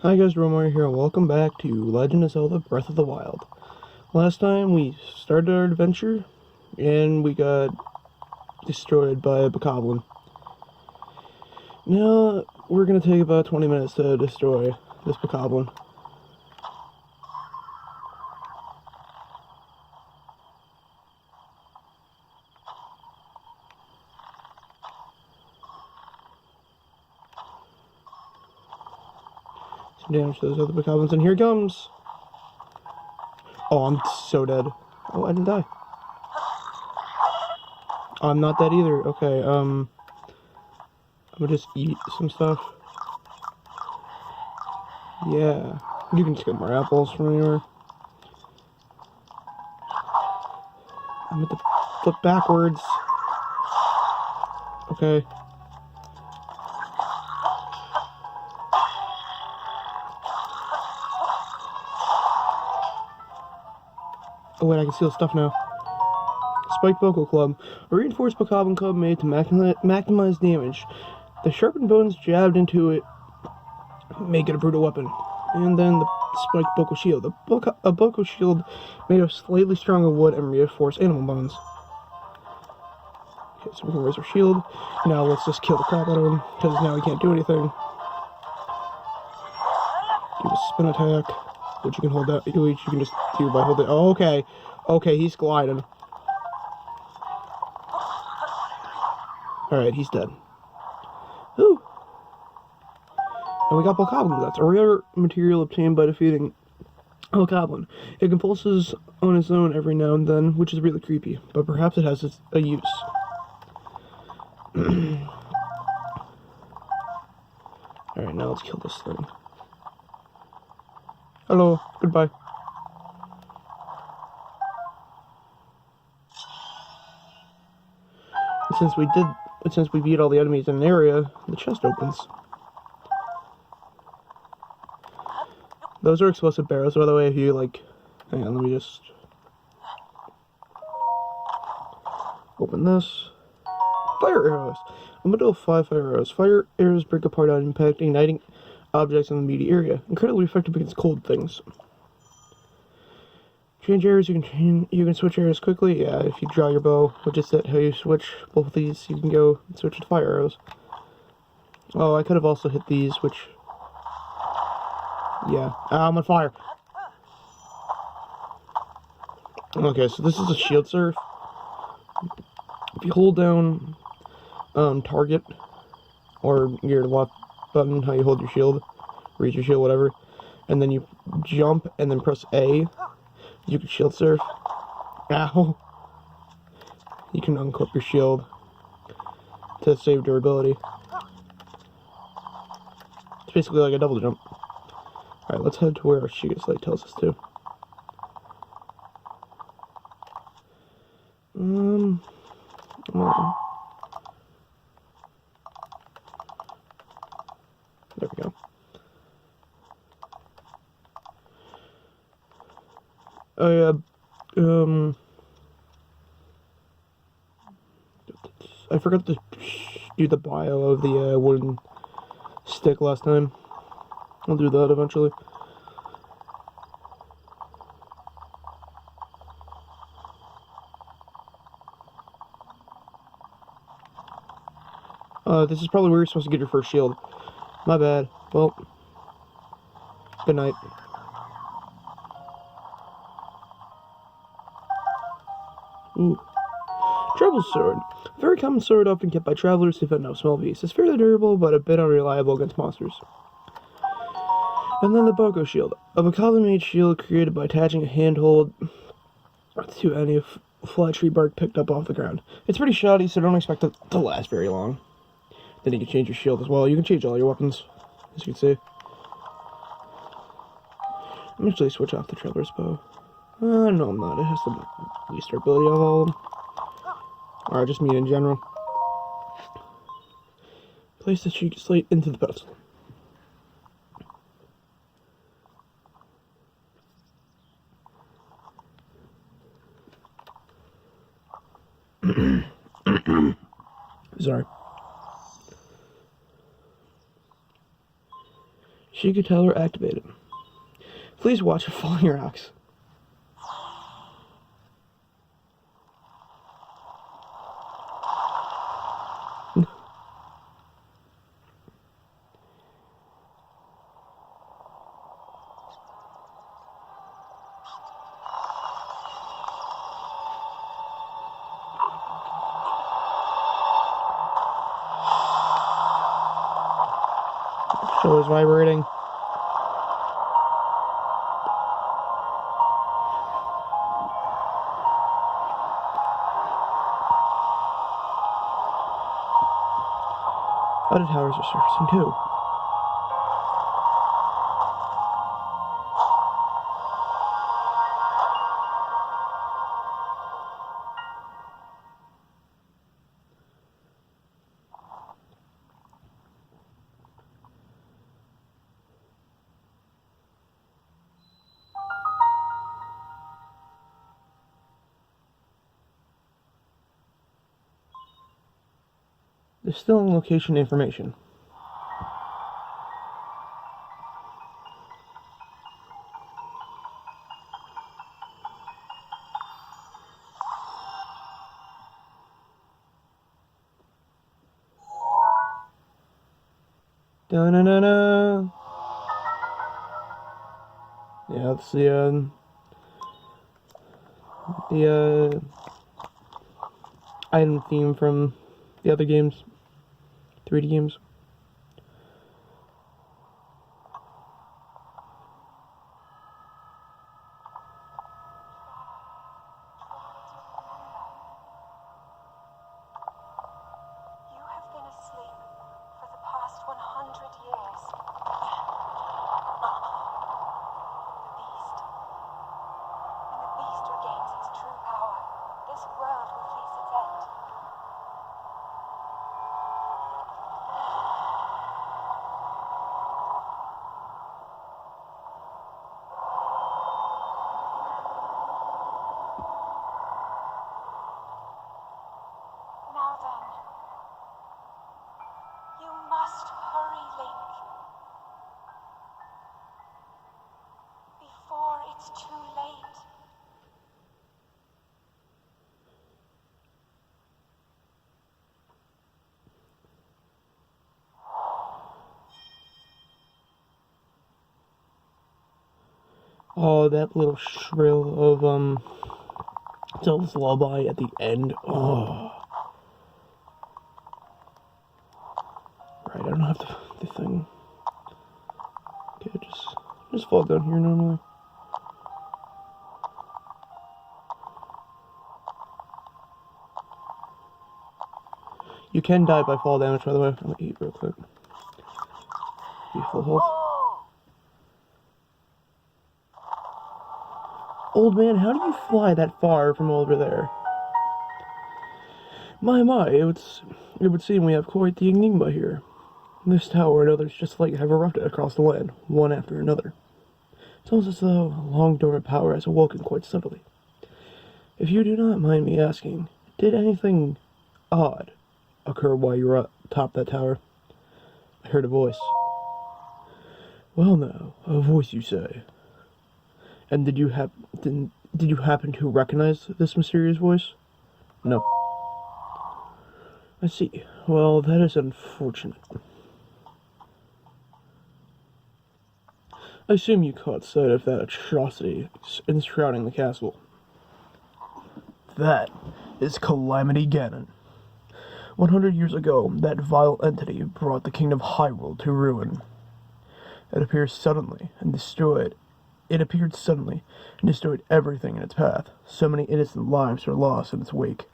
Hi guys, Romar here, and welcome back to Legend of Zelda Breath of the Wild. Last time we started our adventure, and we got destroyed by a bokoblin. Now, we're gonna take about 20 minutes to destroy this bokoblin. Some damage to those other bokoblins, and here it comes! Oh, I'm so dead. Oh, I didn't die. I'm not dead either. Okay, I'm gonna just eat some stuff. Yeah, you can just get more apples from anywhere. I'm at the flip backwards. Okay. Oh wait, I can steal stuff now. Spiked Vocal Club. A reinforced bokoblin club made to maximize damage. The sharpened bones jabbed into it make it a brutal weapon. And then the spiked Vocal Shield. A Vocal Shield made of slightly stronger wood and reinforced animal bones. Okay, so we can raise our shield. Now let's just kill the crap out of him, because now he can't do anything. Do a spin attack, which you can hold that, which you can just do by holding. Oh, okay. Okay, he's gliding. Alright, he's dead. Whew. And we got bokoblin guts, a rare material obtained by defeating a bokoblin. It compulses on its own every now and then, which is really creepy, but perhaps it has a use. Alright, now let's kill this thing. Hello, goodbye. Since we beat all the enemies in an area, the chest opens. Those are explosive barrels, by the way, if you, like... Hang on, let me just... open this. Fire arrows! A bundle of 5 fire arrows. Fire arrows break apart on impact, igniting objects in the immediate area. Incredibly effective against cold things. Change arrows, you can switch arrows quickly. Yeah, if you draw your bow, which is how you switch both of these, you can go and switch to fire arrows. Oh, I could have also hit these, which... Yeah. Ah, I'm on fire. Okay, so this is a shield surf. If you hold down target, or your left button, how you hold your shield, reach your shield, whatever, and then you jump and then press A, you can shield surf. Ow! You can unclip your shield to save durability. It's basically like a double jump. Alright, let's head to where our Shiga Slate tells us to. There we go. I forgot to do the bio of the wooden stick last time. I'll do that eventually. This is probably where you're supposed to get your first shield. My bad. Well, good night. Ooh. Travel Sword. A very common sword often kept by travelers who found no small beasts. It's fairly durable, but a bit unreliable against monsters. And then the Vocal Shield. A bokoblin-made shield created by attaching a handhold to any flat tree bark picked up off the ground. It's pretty shoddy, so don't expect it to last very long. Then you can change your shield as well. You can change all your weapons, as you can see. I'm actually switch off the Traveler's Bow. No, I'm not. It has the least durability of all of them. Or just me in general. Place the Shiga Slate into the pedestal. Sorry. She could tell her activated. Please watch it falling rocks. Show is vibrating. Other towers are surfacing too. There's still location information. Da-na-na-na. Yeah, that's the item theme from the other games, 3D games. You have been asleep for the past 100 years. When the beast regains its true power, this world will face its end. Now then, you must hurry, Link, before it's too late. Oh, that little shrill of Zelda's lullaby at the end. Oh. Right, I don't have the thing. Okay, just fall down here normally. You can die by fall damage, by the way. I'm gonna eat real quick. Be full health. Old man, how do you fly that far from over there? My, it would seem we have quite the enigma here. This tower and others just like have erupted across the land, one after another. It's almost as though a long-dormant power has awoken quite subtly. If you do not mind me asking, did anything odd occur while you were atop that tower? I heard a voice. Well now, a voice you say. And did you happen to recognize this mysterious voice? No. I see. Well, that is unfortunate. I assume you caught sight of that atrocity enshrouding the castle. That is Calamity Ganon. 100 years ago, that vile entity brought the kingdom of Hyrule to ruin. It appeared suddenly and destroyed everything in its path. So many innocent lives were lost in its wake.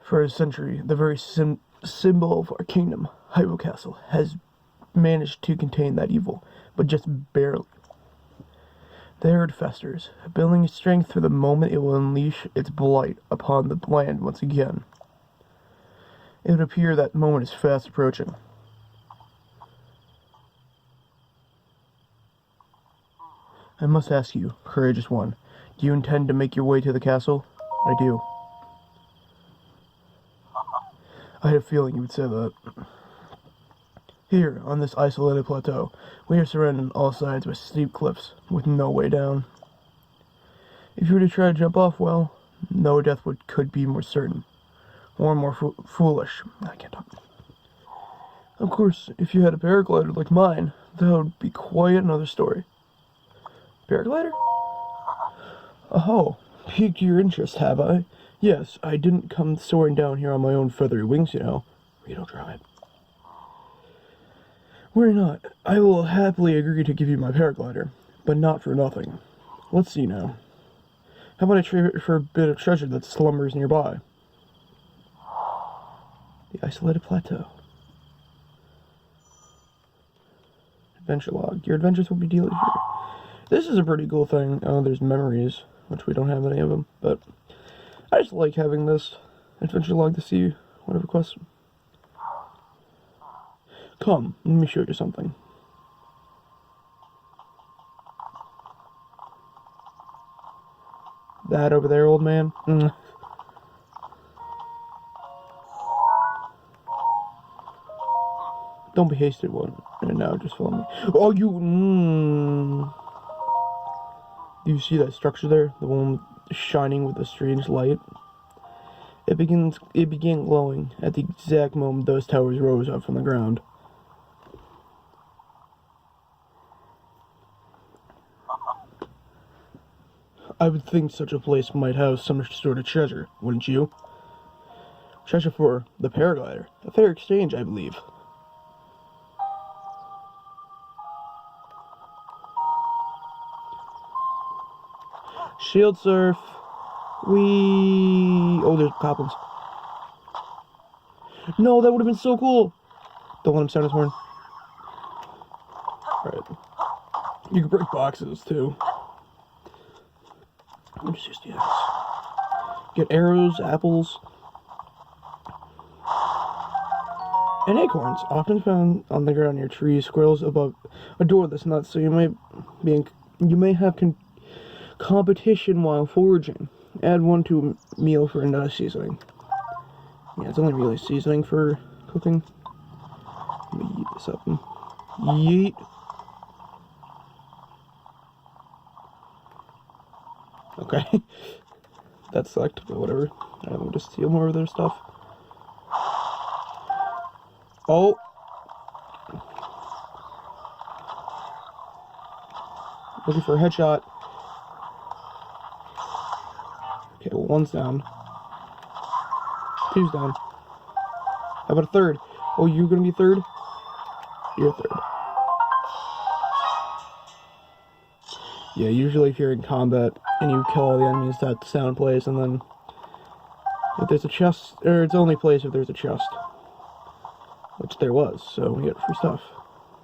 For a century, the very symbol of our kingdom, Hyrule Castle, has managed to contain that evil, but just barely. There it festers, building its strength for the moment it will unleash its blight upon the land once again. It would appear that moment is fast approaching. I must ask you, courageous one, do you intend to make your way to the castle? I do. I had a feeling you would say that. Here, on this isolated plateau, we are surrounded on all sides by steep cliffs with no way down. If you were to try to jump off, well, no death could be more certain. Or more foolish. I can't talk. Of course, if you had a paraglider like mine, that would be quite another story. Paraglider? Oh, piqued your interest, have I? Yes, I didn't come soaring down here on my own feathery wings, you know. Rito, try it. Worry not. I will happily agree to give you my paraglider, but not for nothing. Let's see now. How about I trade it for a bit of treasure that slumbers nearby? The isolated plateau. Adventure log. Your adventures will be dealt here. This is a pretty cool thing. Oh, there's memories, which we don't have any of them, but I just like having this adventure log to see whatever quests. Come, let me show you something. That over there, old man? Don't be hasty, one. And now just follow me. Oh, you. Do you see that structure there? The one shining with a strange light? It began glowing at the exact moment those towers rose up from the ground. I would think such a place might have some sort of treasure, wouldn't you? Treasure for the paraglider. A fair exchange, I believe. Shield surf. Oh, there's goblins. No, that would have been so cool. Don't let him sound his horn. Alright. You can break boxes, too. I'm just used to this. Get arrows, apples, and acorns, often found on the ground near trees, squirrels above a door that's nuts, so you may have competition while foraging. Add one to a meal for another seasoning. Yeah, it's only really seasoning for cooking. Let me eat this up. Yeet. Okay. That sucked, but whatever. I'm gonna just steal more of their stuff. Oh! Looking for a headshot. Okay, well, one's down. Two's down. How about a third? Oh, you're gonna be third? You're third. Yeah, usually if you're in combat and you kill all the enemies, that sound plays, and then if there's a chest, or it's only plays if there's a chest. Which there was, so we get free stuff.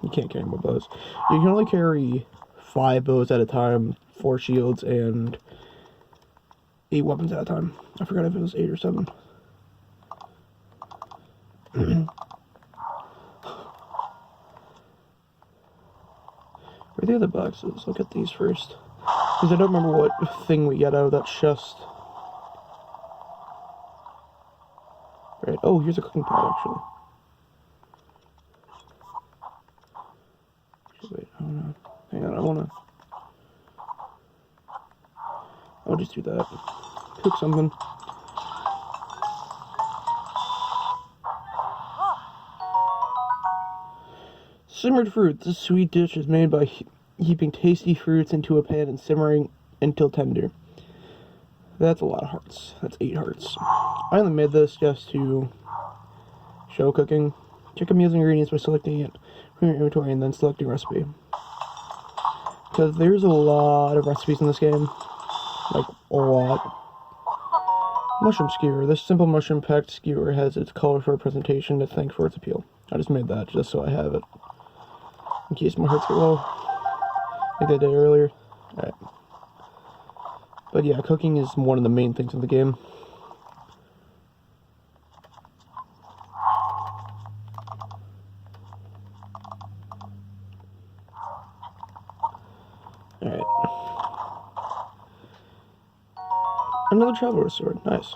You can't carry more bows. You can only carry 5 bows at a time, 4 shields, and 8 weapons at a time. I forgot if it was 8 or 7. Where are the other boxes? Look at these first. Because I don't remember what thing we get out of that chest. Right. Oh, here's a cooking pot, actually. Wait, I don't know. Hang on, I wanna... I'll just do that. Cook something. Simmered fruit. This sweet dish is made by heaping tasty fruits into a pan and simmering until tender. That's a lot of hearts. That's 8 hearts. I only made this just to show cooking. Check amusing ingredients by selecting it from your inventory and then selecting recipe. Because there's a lot of recipes in this game. Like, a lot. Mushroom skewer. This simple mushroom-packed skewer has its colorful presentation to thank for its appeal. I just made that just so I have it. In case my hearts get low. Like I did earlier. Alright. But yeah, cooking is one of the main things in the game. Alright. Another traveler's sword. Nice.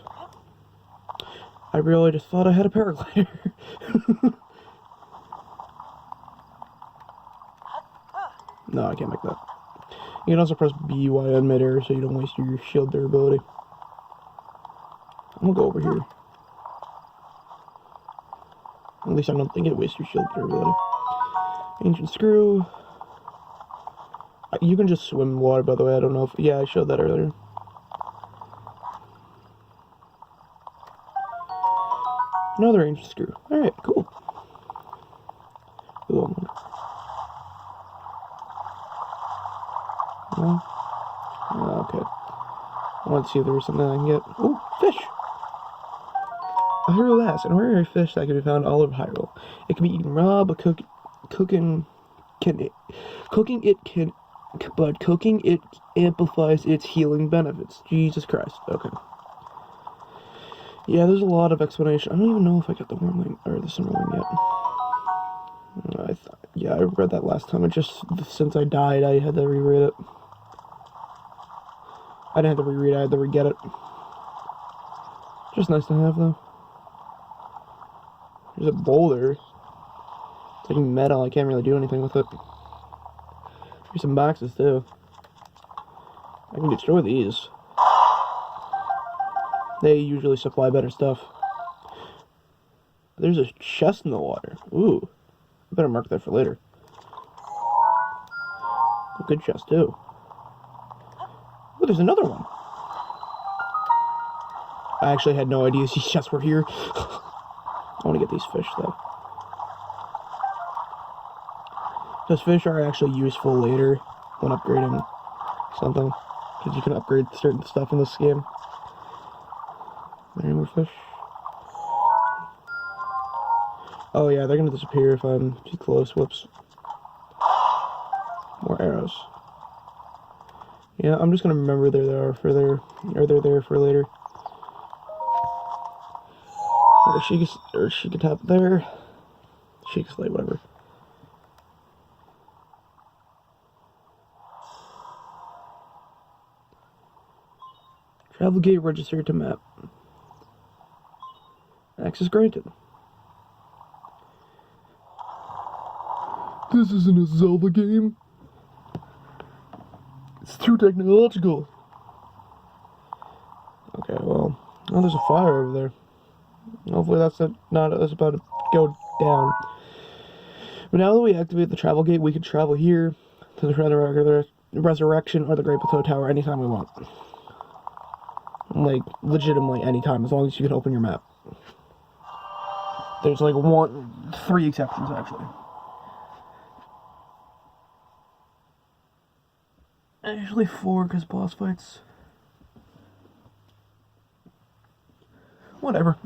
I really just thought I had a paraglider. No, I can't make that. You can also press B while in midair so you don't waste your shield durability. I'm gonna go over here. At least I don't think it wastes your shield durability. Ancient screw. You can just swim in water, by the way. I don't know if... Yeah, I showed that earlier. Another ancient screw. Alright, cool. Ooh, no? Oh, okay. I want to see if there was something I can get. Ooh, fish! A Hyrule Lass, an ordinary fish that can be found all over Hyrule. It can be eaten raw, but cooking it amplifies its healing benefits. Jesus Christ. Okay. Yeah, there's a lot of explanation. I don't even know if I got the Wormling or the Summerling yet. Yeah, I read that last time. It just, since I died, I had to reread it. I didn't have to reread it, I had to re-get it. Just nice to have, though. There's a boulder. It's like metal, I can't really do anything with it. There's some boxes, too. I can destroy these. They usually supply better stuff. There's a chest in the water. Ooh. I better mark that for later. A good chest, too. Oh, there's another one. I actually had no idea these chests were here. I want to get these fish, though. Those fish are actually useful later when upgrading something. Because you can upgrade certain stuff in this game. Any more fish? Oh yeah, they're gonna disappear if I'm too close. Whoops. More arrows. Yeah, I'm just gonna remember they're there for later. Or she could tap there. She can slay, whatever. Travel gate registered to map. Access granted. This isn't a Zelda game. It's too technological. Okay, well, oh, there's a fire over there. Hopefully that's about to go down. But now that we activate the travel gate, we can travel here to the Resurrection or the Great Botw Tower anytime we want. Like, legitimately anytime, as long as you can open your map. There's like 3 exceptions, actually. Actually 4, because boss fights. Whatever.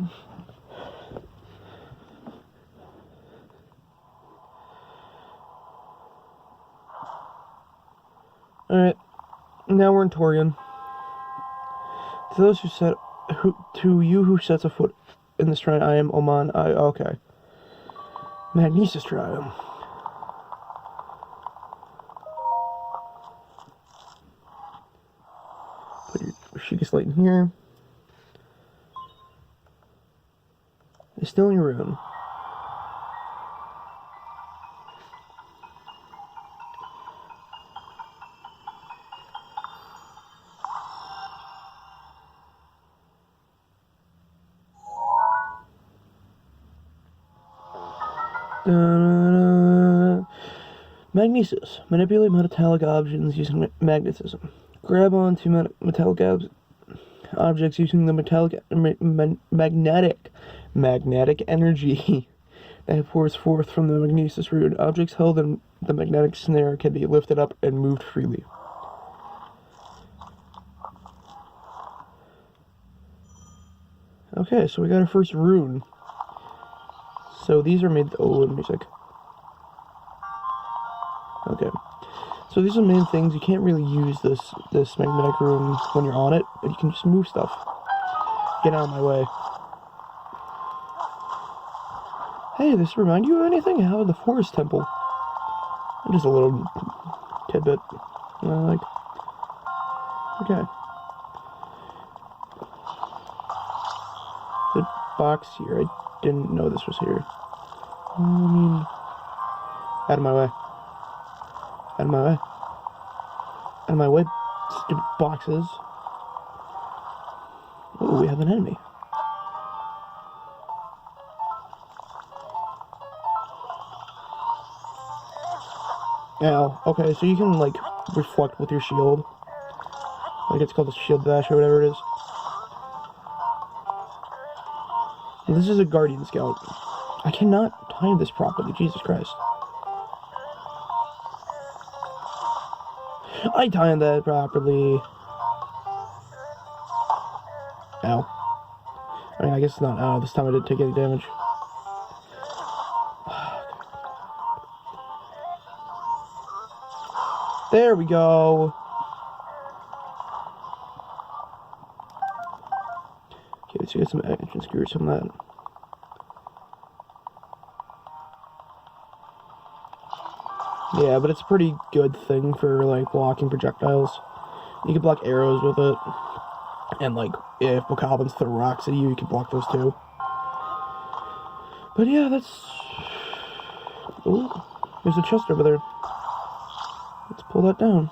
Alright. Now we're in Torian. To those to you who sets a foot in this shrine, I am Oman. Okay. Magnesis Trial. Put your Sheikah Slate in here. It's still in your room. Magnesis. Manipulate metallic objects using magnetism. Grab onto metallic objects using the magnetic energy that pours forth from the magnesis root. Objects held in the magnetic snare can be lifted up and moved freely. Okay, so we got our first rune. So these are made... Oh, music. Okay. So these are the main things. You can't really use this magnetic rune when you're on it, but you can just move stuff. Get out of my way. Hey, does this remind you of anything? How about the Forest Temple? Just a little tidbit. Like... Okay. The box here. I didn't know this was here. I mean... Out of my way. Out of my way. Out of my way, stupid boxes. Oh, we have an enemy. Ow. Okay, so you can, like, reflect with your shield. Like, it's called a shield bash or whatever it is. And this is a Guardian Scout. I cannot time this properly, Jesus Christ. I timed that properly. Ow. I mean, I guess it's not ow. This time I didn't take any damage. There we go. Okay, let's get some action screws from that. Yeah, but it's a pretty good thing for, like, blocking projectiles. You can block arrows with it. And, like, if bokoblins throw rocks at you, you can block those too. But yeah, that's... Ooh, there's a chest over there. Let's pull that down.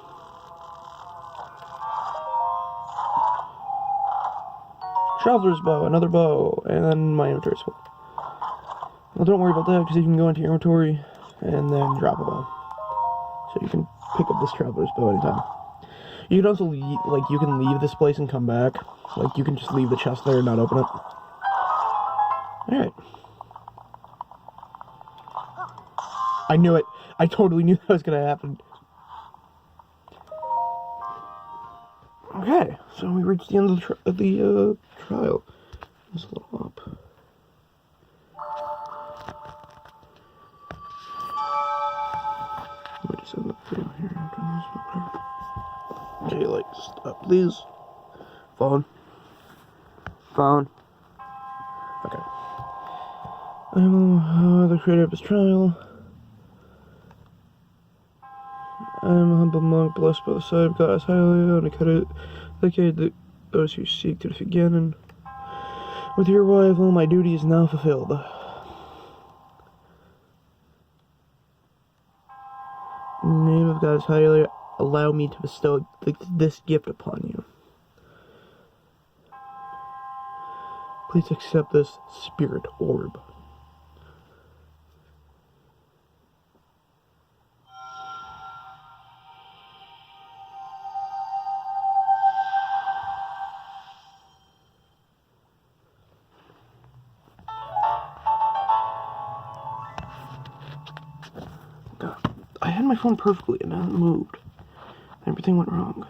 Traveler's bow, another bow, and then my inventory's full. Well, don't worry about that, because you can go into your inventory and then drop a bow. So you can pick up this traveler's bow anytime. You can also leave, like, you can leave this place and come back. Like, you can just leave the chest there and not open it. Alright. I knew it. I totally knew that was gonna happen. Okay, so we reached the end of the trial. Let's level up. Let me just end the video here. Okay, like, stop, please. Phone. Phone. Okay. I'm the creator of this trial. I am a humble monk, blessed by the sight of God as highly, and I dedicate those who seek to defeat Ganon. With your arrival, my duty is now fulfilled. In the name of God as highly, allow me to bestow this gift upon you. Please accept this spirit orb. I had my phone perfectly and now it moved. Everything went wrong.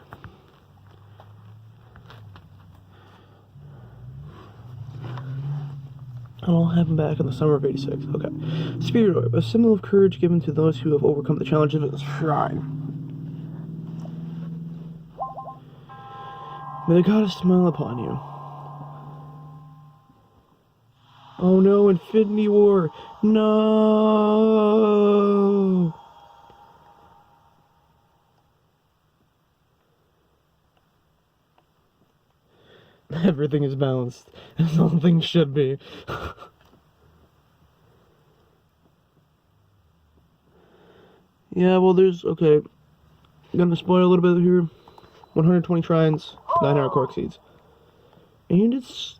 It all happened back in the summer of '86. Okay. Spirit Orb, a symbol of courage given to those who have overcome the challenges of this shrine. May the goddess smile upon you. Oh no, Infinity War! No! Everything is balanced, as all things should be. Yeah, well, okay. I'm gonna spoil a little bit here. 120 shrines, 900 cork seeds. And it's,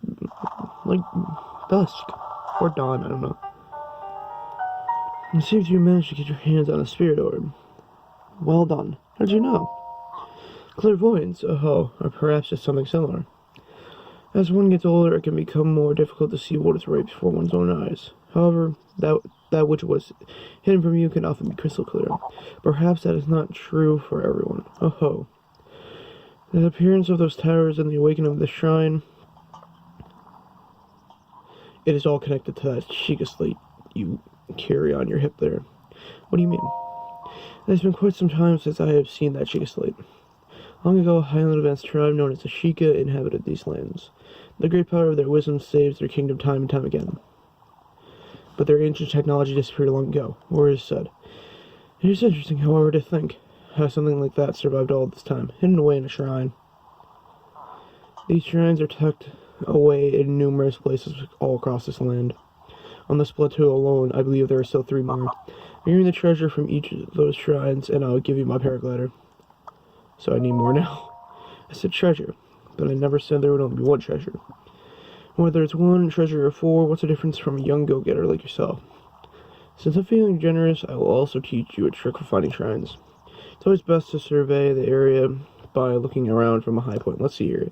like, dusk. Or dawn, I don't know. It seems you managed to get your hands on a spirit orb. Well done. How'd you know? Clairvoyance, or perhaps just something similar. As one gets older, it can become more difficult to see what is right before one's own eyes. However, that which was hidden from you can often be crystal clear. Perhaps that is not true for everyone. The appearance of those towers and the awakening of the shrine, it is all connected to that Sheikah slate you carry on your hip there. What do you mean? It has been quite some time since I have seen that Sheikah slate. Long ago, a highland advanced tribe known as the Sheikah inhabited these lands. The great power of their wisdom saves their kingdom time and time again. But their ancient technology disappeared long ago, or is said. It is interesting, however, to think how something like that survived all this time, hidden away in a shrine. These shrines are tucked away in numerous places all across this land. On this plateau alone, I believe there are still 3 more. Bring the treasure from each of those shrines, and I'll give you my paraglider. So I need more now. I said treasure, but I never said there would only be one treasure. Whether it's one treasure or four, what's the difference from a young go-getter like yourself? Since I'm feeling generous, I will also teach you a trick for finding shrines. It's always best to survey the area by looking around from a high point. Let's see here.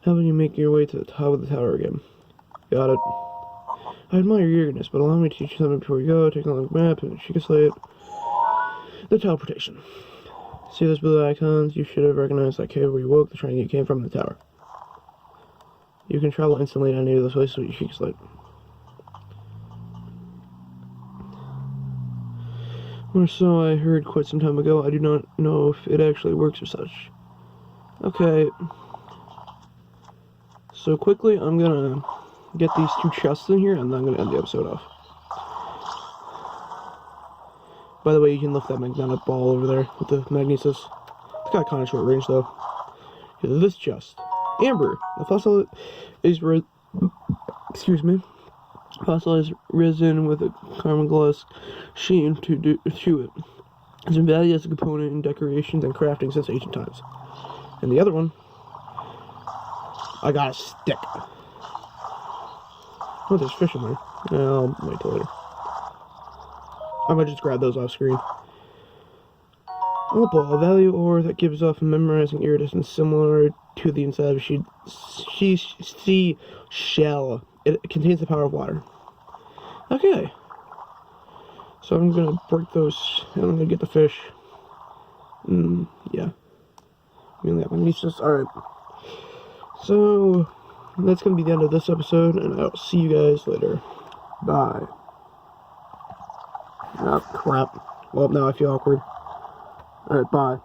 How about you make your way to the top of the tower again? Got it. I admire your eagerness, but allow me to teach you something before we go. Take a look at the map and she can slay it. The teleportation. See those blue icons? You should have recognized that cave where you woke the train you came from in the tower. You can travel instantly to any of those places with your Sheik's Light. Or so I heard quite some time ago. I do not know if it actually works or such. Okay. So quickly, I'm gonna get these two chests in here, and then I'm gonna end the episode off. By the way, you can lift that magnetic ball over there with the magnesis. It's got kind of short range, though. Here's this chest. Amber. The fossil is Fossil is risen with a caramel-gloss sheen to it. It's been valued as a component in decorations and crafting since ancient times. And the other one, I got a stick. Oh, there's fish in there. I'll wait till later. I might just grab those off screen. Opal, a value ore that gives off a memorizing iridescence similar to the inside of a sea shell. It contains the power of water. Okay. So I'm gonna break those, and I'm gonna get the fish. Yeah. Alright. So, that's gonna be the end of this episode, and I'll see you guys later. Bye. Oh, crap. Well, now I feel awkward. Alright, bye.